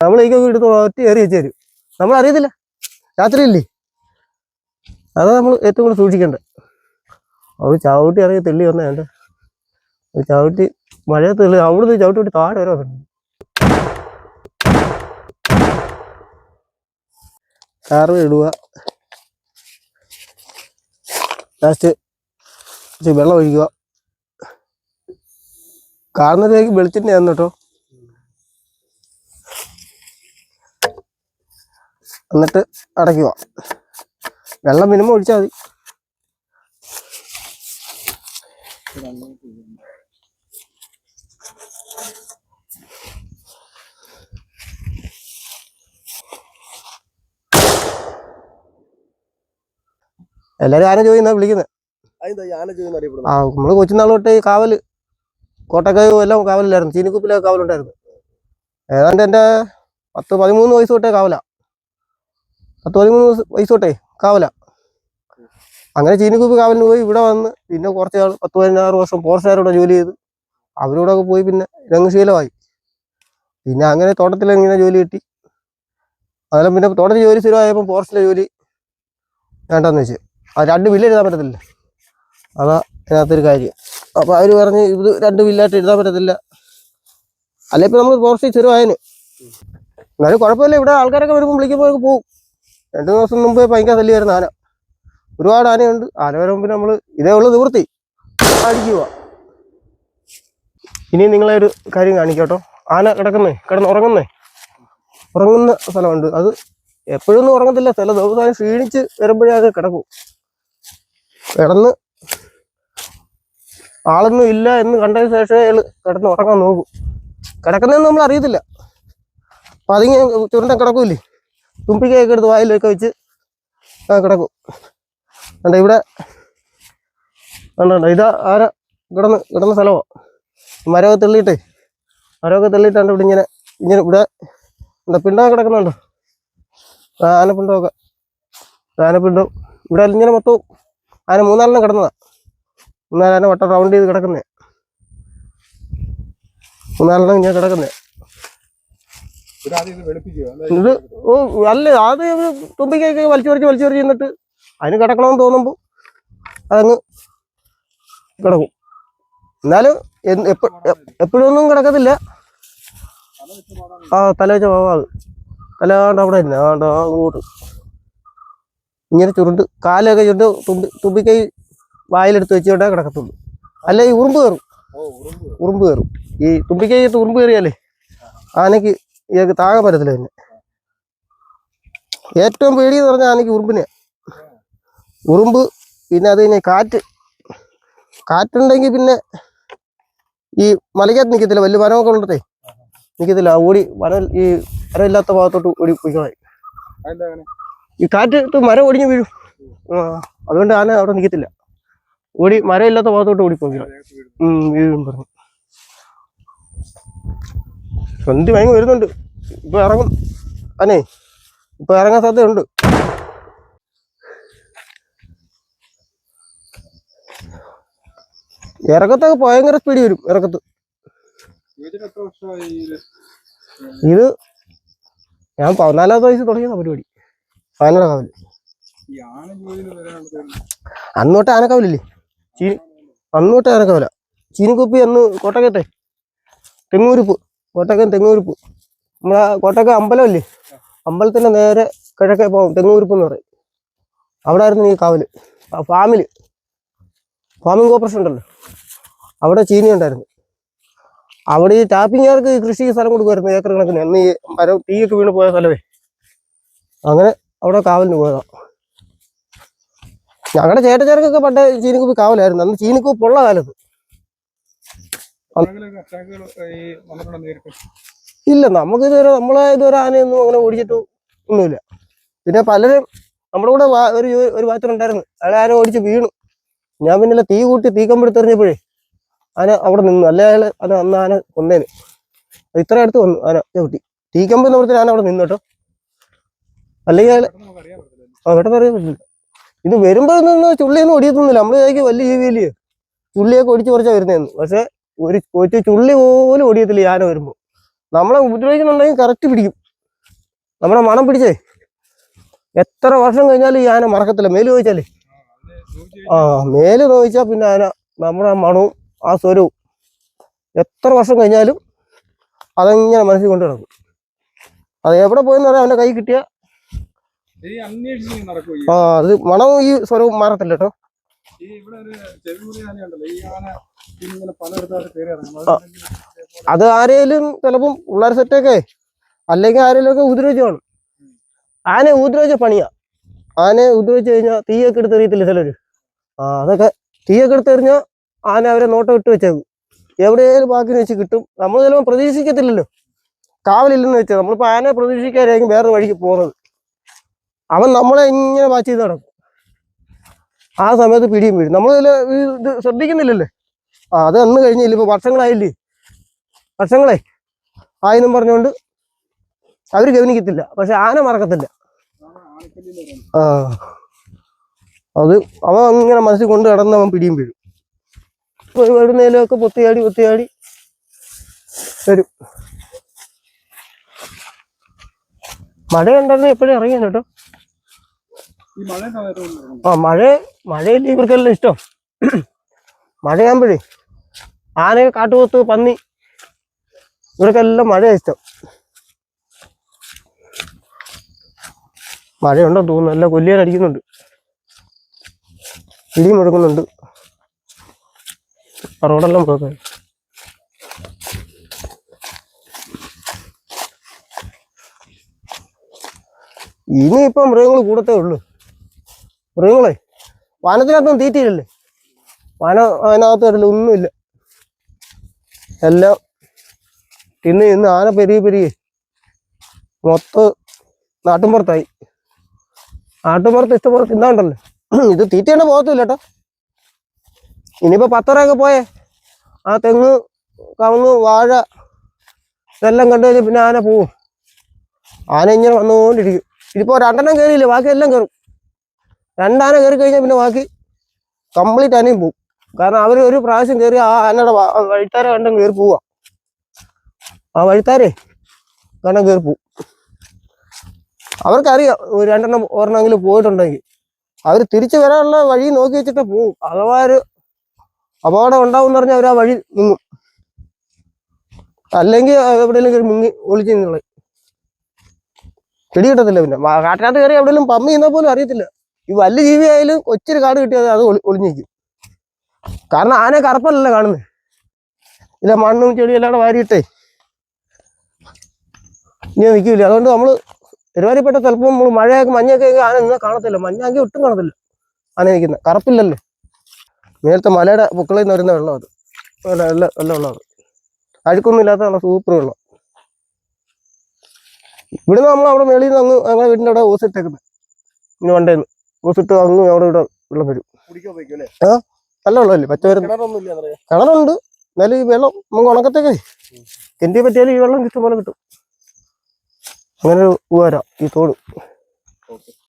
നമ്മൾ ഈക്കൊക്കെ എടുത്ത് ഒറ്റ ഏറി വെച്ച് തരും. നമ്മളറിയത്തില്ല, രാത്രിയില്ലേ. അതാ നമ്മൾ ഏറ്റവും കൂടുതൽ സൂക്ഷിക്കേണ്ടത്. അവൾ ചവിട്ടി ഇറങ്ങി തെള്ളി വന്നേ വേണ്ട, ചവിട്ടി മഴ തെള്ളി അവിടുന്ന് ചവിട്ടി വിട്ട് താഴെ വരെ വന്നു. കാറ് ഇടുക, ലാസ്റ്റ് വെള്ളം ഒഴിക്കുക. കാണുന്നതിലേക്ക് വെളിച്ചെണ്ണ ആയിരുന്നു കേട്ടോ. എന്നിട്ട് അടയ്ക്കുക. വെള്ളം മിനിമം ഒഴിച്ചാൽ മതി. എല്ലാരും ആന ചോദിന്നാ വിളിക്കുന്നത്. നമ്മള് കൊച്ചുനാൾ തൊട്ട് ഈ കാവല് കോട്ടക്കായും എല്ലാം കാവലില്ലായിരുന്നു. ചീനിക്കുപ്പിലൊക്കെ കാവലുണ്ടായിരുന്നു. ഏതാണ്ട് എൻ്റെ 10-13 വയസ്സ് തൊട്ടേ കാവല. 10-13 വയസ്സ് തൊട്ടേ കാവല. അങ്ങനെ ചീനിക്കുപ്പി കാവലിന് പോയി. ഇവിടെ വന്ന് പിന്നെ കുറച്ച് നാൾ 10-16 വർഷം ഫോറസ്റ്റുകാരോടെ ജോലി ചെയ്ത് അവരോടൊക്കെ പോയി. പിന്നെ രംഗശീലമായി. പിന്നെ അങ്ങനെ തോട്ടത്തിലിങ്ങനെ ജോലി കിട്ടി. അതെല്ലാം പിന്നെ തോട്ടത്തിൽ ജോലി സ്ഥിരമായപ്പോൾ ഫോറസ്റ്റിലെ ജോലി വേണ്ടെന്ന് വെച്ച്. അത് 2 ബില്ല് എഴുതാൻ പറ്റത്തില്ല. അതാ അതിനകത്തൊരു കാര്യം. അപ്പോൾ അവർ പറഞ്ഞ് ഇത് 2 ബില്ലായിട്ട് എഴുതാൻ പറ്റത്തില്ല. അല്ല ഇപ്പം നമ്മൾ ഫോറസ്റ്റിൽ സ്ഥിരമായതിന്. എന്നാലും കുഴപ്പമില്ല. ഇവിടെ ആൾക്കാരൊക്കെ വരുമ്പോൾ വിളിക്കുമ്പോൾ പോകും. 2 ദിവസം മുമ്പ് ഭയങ്കര ശല്യമായിരുന്നു ആന. ഒരുപാട് ആനയുണ്ട്. ആന വരുമ്പോൾ പിന്നെ നമ്മൾ ഇതേ ഉള്ളു നിവൃത്തി, അടിക്കുക. ഇനി നിങ്ങളെ ഒരു കാര്യം കാണിക്കട്ടോ. ആന ഉറങ്ങുന്ന സ്ഥലമുണ്ട്. അത് എപ്പോഴൊന്നും ഉറങ്ങത്തില്ല. ചില ദിവസം ക്ഷീണിച്ച് വരുമ്പോഴേ അത് കിടക്കും. കിടന്ന് ആളൊന്നും ഇല്ല എന്ന് കണ്ടതിന് ശേഷമേ അയാൾ കിടന്ന് ഉറങ്ങാൻ നോക്കും. കിടക്കുന്നതെന്ന് നമ്മൾ അറിയത്തില്ല. അപ്പം അതിങ്ങനെ ചുരുണ്ട കിടക്കൂല്ലേ, തുമ്പിക്കയൊക്കെ എടുത്ത് വായിലൊക്കെ വെച്ച് കിടക്കും. കണ്ടോ ഇവിടെ കണ്ടോ, ഇതാ ആന കിടന്ന സ്ഥലമാണ്. മരമൊക്കെ തെള്ളിയിട്ടുണ്ട്. ഇവിടെ ഇങ്ങനെ ഇവിടെ എന്താ പിണ്ടമൊക്കെ കിടക്കുന്നുണ്ടോ, ആനപ്പിണ്ടമൊക്കെ. ആനപ്പിണ്ടം ഇവിടെ ഇങ്ങനെ മൊത്തവും ആന 3-4 കിടന്നതാ. 3-4 ആന വട്ടം റൗണ്ട് ചെയ്ത് കിടക്കുന്നേ. 3-4 ഇങ്ങനെ കിടക്കുന്നേ. ഇത് അല്ല, ആദ്യം തുമ്പിക്കൊക്കെ വലിച്ചു എന്നിട്ട് അതിന് കിടക്കണമെന്ന് തോന്നുമ്പോൾ അതങ്ങ് കിടക്കും. എന്നാലും എപ്പോഴൊന്നും കിടക്കത്തില്ല. തല വെച്ച പോവാത്. തല കാണ്ട് അവിടെ തന്നെ അങ്ങോട്ട് ഇങ്ങനെ ചുരുണ്ട് കാലൊക്കെ ചുരുണ്ട് തുമ്പിക്കൈ വായിലെടുത്ത് വെച്ചുകൊണ്ടേ കിടക്കത്തുള്ളൂ. അല്ല ഈ ഉറുമ്പ് കയറും. ഈ തുമ്പിക്കൈത്ത് ഉറുമ്പ് കയറിയാലേ ആനയ്ക്ക് ഇയാൾക്ക് താങ്ങാൻ പറ്റത്തില്ല. പിന്നെ ഏറ്റവും പേടിയെന്ന് പറഞ്ഞാൽ ആനയ്ക്ക് ഉറുമ്പ്. പിന്നെ അത് കഴിഞ്ഞ് കാറ്റുണ്ടെങ്കിൽ പിന്നെ ഈ മലയ്ക്കകത്ത് നിൽക്കത്തില്ല. വലിയ മരമൊക്കെ ഉള്ളതേ നിൽക്കത്തില്ല. ഓടി ഈ മരമില്ലാത്ത ഭാഗത്തോട്ട് ഓടി പോയിക്കളായി. ഈ കാറ്റ് മരം ഒടിഞ്ഞു വീഴും. അതുകൊണ്ട് ആന അവിടെ നിൽക്കത്തില്ല. മരമില്ലാത്ത ഭാഗത്തോട്ട് ഓടിപ്പോയിക്കളായി. വീഴും പറഞ്ഞു. സന്ധി ഭയങ്കര വരുന്നുണ്ട്. ഇപ്പൊ ഇറങ്ങും. ഇപ്പൊ ഇറങ്ങാൻ സാധ്യതയുണ്ട്. ഇറക്കത്തൊക്കെ ഭയങ്കര സ്പീഡ് വരും. ഇറക്കത്ത് ഇത് ഞാൻ 14-ാമത്തെ വയസ്സ് തുടങ്ങിയ പരിപാടി. ആനയുടെ കാവല് അന്നോട്ടെ ആനക്കാവലില്ലേ. അന്നോട്ടെ ആനക്കാവല. ചീനിക്കുപ്പി അന്ന് കോട്ടക്കത്തെ തെങ്ങൂരിപ്പ് നമ്മളെ കോട്ടക്ക അമ്പലമില്ലേ, അമ്പലത്തിന്റെ നേരെ കിഴക്കേ പോകും തെങ്ങൂരിപ്പ് എന്ന് പറയും. അവിടെ ആയിരുന്നു ഈ കാവല്. ഫാമിംഗ് കോർപ്പറേഷൻ ഉണ്ടല്ലോ, അവിടെ ചീനി ഉണ്ടായിരുന്നു. അവിടെ ഈ ടാപ്പിങ്ങുകാർക്ക് കൃഷി സ്ഥലം കൊടുക്കുമായിരുന്നു ഏക്കർ കണക്കിന്. അന്ന് ഈ മരം തീയൊക്കെ വീണ് പോയ സ്ഥലമേ. അങ്ങനെ അവിടെ കാവലിന് പോയതാ. ഞങ്ങളുടെ ചേട്ടച്ചേർക്കൊക്കെ പണ്ട് ചീനിക്കുപ്പി കാവലായിരുന്നു. അന്ന് ചീനിക്കുപ്പുള്ള കാലത്ത്. ഇല്ല, നമ്മളെ ആനയൊന്നും അങ്ങനെ ഓടിച്ചിട്ട് ഒന്നുമില്ല. പിന്നെ പലരും നമ്മുടെ കൂടെ ഒരു വാച്ചറുണ്ടായിരുന്നു. അയാളെ ആന ഓടിച്ച് വീണു. ഞാൻ പിന്നെ തീ കമ്പെടുത്തെറിഞ്ഞപ്പോഴേ ആന അവിടെ നിന്നു. അല്ലെ അന്ന് ആന കൊന്നേന്. ഇത്ര അടുത്ത് വന്നു ആന ചവിട്ടി. തീക്കമ്പ് എന്ന് ആന അവിടെ നിന്നു കേട്ടോ. അല്ലെങ്കിൽ അയാൾ പെട്ടെന്ന് അറിയാൻ പറ്റില്ല. ഇത് വരുമ്പോൾ നിന്ന് ചുള്ളിയൊന്നും ഒടിയത്തൊന്നുമില്ല. നമ്മൾ വിചാരിക്കും വലിയ ജീവിയില്ലേ ചുള്ളിയൊക്കെ ഒടിച്ചു കുറച്ചാ വരുന്നതെന്ന്. പക്ഷെ ഒരു ചുള്ളി പോലും ഒടിയത്തില്ല ഈ ആന വരുമ്പോൾ. നമ്മളെ ഉപദ്രവിക്കുന്നുണ്ടെങ്കിൽ കറക്റ്റ് പിടിക്കും. നമ്മുടെ മണം പിടിച്ചേ എത്ര വർഷം കഴിഞ്ഞാലും ഈ ആന മറക്കത്തില്ല. മേല് ചോദിച്ചാലേ മേല് നോവിച്ചാൽ പിന്നെ ആന നമ്മുടെ മണവും ആ സ്വരവും എത്ര വർഷം കഴിഞ്ഞാലും അതങ്ങനെ മനസ്സിൽ കൊണ്ടു കിടക്കും. അത് എവിടെ പോയെന്ന് പറയാം, അവന്റെ കൈ കിട്ടിയ അത് മണവും ഈ സ്വരവും മാറത്തില്ല കേട്ടോ. അത് ആരേലും ചിലപ്പം പിള്ളേർ സെറ്റൊക്കെ അല്ലെങ്കിൽ ആരെങ്കിലും ഒക്കെ ഉപദ്രവിച്ച് കാണും. ആനയെ ഉപദ്രവിച്ച പണിയാ. ആനയെ ഉപദ്രവിച്ച് കഴിഞ്ഞാൽ തീയൊക്കെ എടുത്ത് എറിയത്തില്ല ചിലര്. അതൊക്കെ തീയൊക്കെ എടുത്ത് എറിഞ്ഞാൽ ആന അവരെ നോട്ടം ഇട്ട് വെച്ചേക്കും. എവിടെയെങ്കിലും ബാക്കി വെച്ച് കിട്ടും. നമ്മൾ ചിലപ്പോൾ പ്രതീക്ഷിക്കത്തില്ലല്ലോ, കാവലില്ലെന്ന് വെച്ചാൽ നമ്മളിപ്പോൾ ആനയെ പ്രതീക്ഷിക്കാനായിരിക്കും വേറെ വഴിക്ക് പോകുന്നത്. അവൻ നമ്മളെ ഇങ്ങനെ വാച്ച് ചെയ്ത് നടക്കും. ആ സമയത്ത് പിടിയും വീഴും. നമ്മൾ ഇത് ശ്രദ്ധിക്കുന്നില്ലല്ലേ. അത് അന്ന് കഴിഞ്ഞില്ല, ഇപ്പൊ വർഷങ്ങളായില്ലേ, വർഷങ്ങളെ ആയെന്നും പറഞ്ഞുകൊണ്ട് അവര് ഗവനിക്കത്തില്ല. പക്ഷെ ആന മറക്കത്തില്ല. അത് അവൻ അങ്ങനെ മനസ്സിൽ കൊണ്ട് കിടന്ന് അവൻ പിടിയും വീഴും. എവിടുന്നേലൊക്കെ പൊത്തിയാടി വരും. മഴയുണ്ടെന്ന് എപ്പോഴും ഇറങ്ങിയാണ് കേട്ടോ. മഴയില്ല ഇവർക്കെല്ലാം ഇഷ്ടം. മഴയാകുമ്പോഴേ ആനയെ കാട്ടുപോത്ത് പന്നി ഇവർക്കെല്ലാം മഴയാണ് ഇഷ്ടം. മഴയുണ്ടോ തോന്നുന്നു, എല്ലാം കൊല്ലിയാൻ അടിക്കുന്നുണ്ട്, ഇടിയും മുഴങ്ങുന്നുണ്ട്. റോഡെല്ലാം പോകാൻ ഇനിയിപ്പം മൃഗങ്ങൾ കൂടത്തേ ഉള്ളൂ. മൃഗങ്ങളെ വനത്തിനകത്തൊന്നും തീറ്റയില്ലല്ലേ. അതിനകത്ത് ഒന്നുമില്ല. എല്ലാം ഇന്ന് ആന പെരുകി മൊത്തം നാട്ടുമ്പുറത്തായി. നാട്ടുമ്പുറത്ത് ഇഷ്ടംപോലെ തിന്നാണ്ടല്ലോ. ഇത് തീറ്റേണ്ട പോകത്തില്ല കേട്ടോ. ഇനിയിപ്പോൾ പത്തറയൊക്കെ പോയേ ആ തെങ്ങ് കവുങ്ങ് വാഴ ഇതെല്ലാം കണ്ടു കഴിഞ്ഞാൽ പിന്നെ ആന പോവും. ആന ഇങ്ങനെ വന്നുകൊണ്ടിരിക്കും. ഇതിപ്പോൾ രണ്ടെണ്ണം കയറിയില്ലേ, ബാക്കി എല്ലാം കയറും. രണ്ടാന കയറി കഴിഞ്ഞാൽ പിന്നെ ബാക്കി കംപ്ലീറ്റ് ആനയും പോവും. കാരണം അവർ ഒരു പ്രാവശ്യം കയറി ആ ആനയുടെ വഴിത്താര കണ്ടും കയറി പോവാ. ആ വഴിത്താരേ കണ്ടും കയറി പോവും. അവർക്കറിയാം രണ്ടെണ്ണം ഒരെണ്ണമെങ്കിലും പോയിട്ടുണ്ടെങ്കിൽ അവർ തിരിച്ചു വരാനുള്ള വഴി നോക്കി വെച്ചിട്ട് പോവും. അഥവാ ഒരു അപകടം ഉണ്ടാവും എന്ന് പറഞ്ഞാൽ അവർ ആ വഴി നീങ്ങും. അല്ലെങ്കിൽ എവിടെയെങ്കിലും കയറി മുങ്ങി ഒളിച്ച് നിന്നുള്ളത് പിടി കിട്ടത്തില്ല. പിന്നെ കാട്ടിനകത്ത് കയറി എവിടെയെങ്കിലും പമ്മി നിന്നാൽ പോലും അറിയത്തില്ല. ഈ വലിയ ജീവിയായാലും കൊച്ചിരി കാട് കിട്ടിയാൽ അത് ഒളിഞ്ഞിരിക്കും. കാരണം ആന കറുപ്പല്ലല്ലോ കാണുന്നത്. ഇല്ല മണ്ണും ചെടിയും എല്ലാം വാരിയിട്ടേ ഇങ്ങനെ നിൽക്കില്ല. അതുകൊണ്ട് നമ്മൾ ഒരുമാതിരിപ്പെട്ട ചിലപ്പോൾ നമ്മൾ മഴയൊക്കെ മഞ്ഞൊക്കെ ആന നിന്നാൽ കാണത്തില്ല. മഞ്ഞാങ്കിൽ ഒട്ടും കാണത്തില്ല ആന നിൽക്കുന്നത്. കറുപ്പില്ലല്ലേ. നേരത്തെ മലയുടെ പുക്കളിൽ നിന്ന് വരുന്ന വെള്ളം അത് നല്ല വെള്ളമാണ്. അഴുക്കൊന്നും ഇല്ലാത്ത നല്ല സൂപ്പർ വെള്ളം. ഇവിടുന്ന് നമ്മൾ അവിടെ മേളിൽ നിന്ന് അങ്ങ് ഞങ്ങളുടെ വീടിൻ്റെ അവിടെ ഓസിട്ടേക്കുന്നത്. ഇനി വണ്ടേന്ന് ഓസിട്ട് അങ്ങ് അവിടെ ഇവിടെ വെള്ളം വരും. നല്ല വെള്ളമല്ലേ, പച്ച വരുന്ന കിണറുണ്ട്. എന്നാലും ഈ വെള്ളം നമുക്ക് ഉണക്കത്തേക്കേ കിണ്ടി പറ്റിയാലും ഈ വെള്ളം ഇഷ്ടംപോലെ കിട്ടും. അങ്ങനെ ഒരു ഉപകാരം ഈ തോട്.